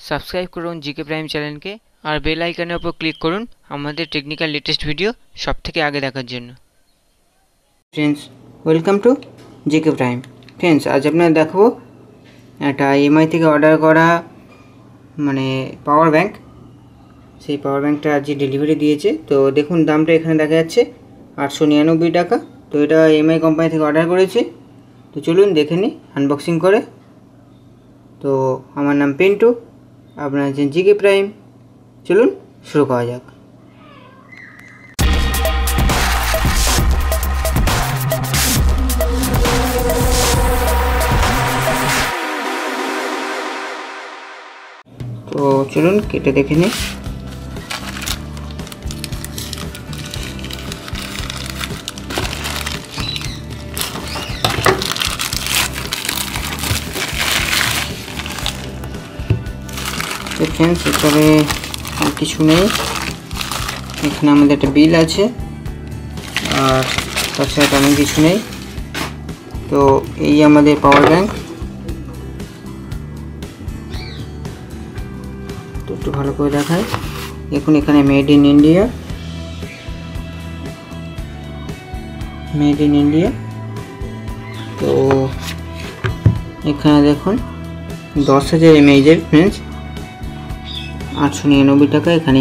Subscribe করুন GK prime চ্যানেলকে আর bell আইকনের উপর ক্লিক করুন আমাদের টেকনিক্যাল লেটেস্ট ভিডিও সবথেকে আগে দেখার জন্য। Friends, welcome to GK prime. Friends, আজ আপনারা দেখাবো একটা এমআই থেকে অর্ডার করা পাওয়ার ব্যাঙ্ক। সেই পাওয়ার ব্যাঙ্কটা আজ ডেলিভারি দিয়েছে। তো দেখুন, দামটা এখানে দেখা যাচ্ছে 899 টাকা। তো এটা এমআই কোম্পানি থেকে অর্ডার করেছে। তো চলুন দেখে নিই আনবক্সিং করে। তো আমার নাম পিন্টু, আপনারা আছেন জিকে প্রাইম। চলুন শুরু করা যাক। তো চলুন কেটে দেখে নিই। তো ফ্রেন্ডস, এখানে আর কিছু নেই। এখানে আমাদের একটা বিল আছে আর তাছাড়া তেমন কিছু নেই। তো এই আমাদের পাওয়ার ব্যাঙ্ক। তো একটু ভালো করে দেখায়। দেখুন, এখানে মেড ইন ইন্ডিয়া। তো এখানে দেখুন 10,000 mAh ফ্রেন্ডস, 899 টাকা। এখানে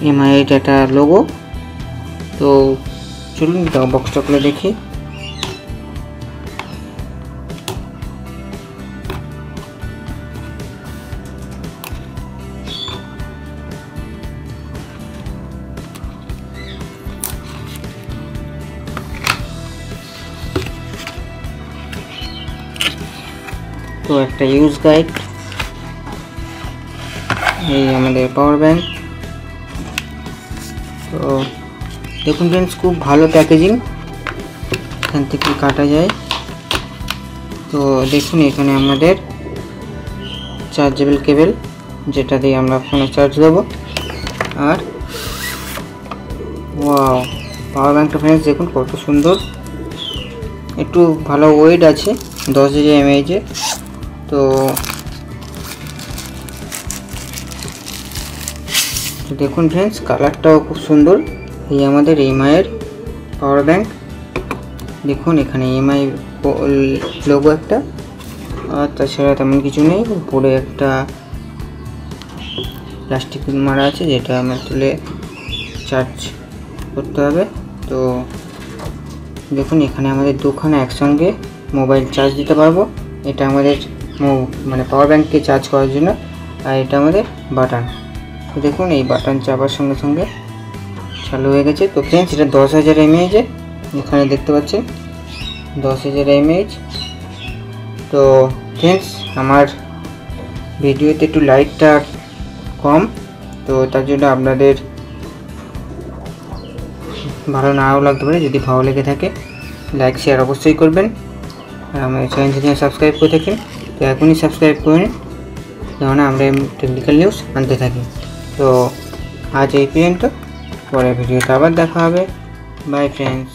এমআই এর একটা লোগো। তো চলুন বক্সটা খুলে দেখি। তো একটা ইউজ গাইড, এই আমাদের পাওয়ার ব্যাঙ্ক। তো দেখুন ফ্রেন্ডস, খুব ভালো প্যাকেজিং, এখান থেকে কাটা যায়। তো দেখুন, এখানে আমাদের চার্জেবল কেবল, যেটা দিয়ে আমরা ফোনে চার্জ দেবো। আর ওয়াও, পাওয়ার ব্যাঙ্কটা ফ্রেন্ডস দেখুন কত সুন্দর। একটু ভালো ওয়েট আছে, 10,000 mAh। তো দেখুন ফ্রেন্ডস, কালারটাও খুব সুন্দর। এই আমাদের এমআই এর পাওয়ার ব্যাঙ্ক। দেখুন, এখানে এমআই লোগো একটা, আর তাছাড়া তেমন কিছু নেই। উপরে একটা প্লাস্টিক মারা আছে, যেটা আমরা তুলে চার্জ করতে হবে। তো দেখুন, এখানে আমাদের দুখানা একসঙ্গে মোবাইল চার্জ দিতে পারবো। এটা আমাদের পাওয়ার ব্যাঙ্ককে চার্জ করার জন্য, আর এটা আমাদের বাটন। তো দেখুন, এই বাটন চাপার সঙ্গে সঙ্গে চালু হয়ে গেছে। তো ফ্রেন্ডস, এটা 10,000 mAh, এখানে দেখতে পাচ্ছেন 10,000 mAh। তো ফ্রেন্ডস, আমার ভিডিওতে একটু লাইটটা কম, তো তার জন্য আপনাদের ভালো নাও লাগতে পারে। যদি ভালো লেগে থাকে লাইক শেয়ার অবশ্যই করবেন। আর আমার চ্যানেলটি সাবস্ক্রাইব করে থাকেন তো এখনই সাবস্ক্রাইব করে নিন, যেমন আমরা টেকনিক্যাল নিউজ আনতে থাকি। তো আজ এই পর্যন্ত, পরের ভিডিওতে আবার দেখা হবে। By friends.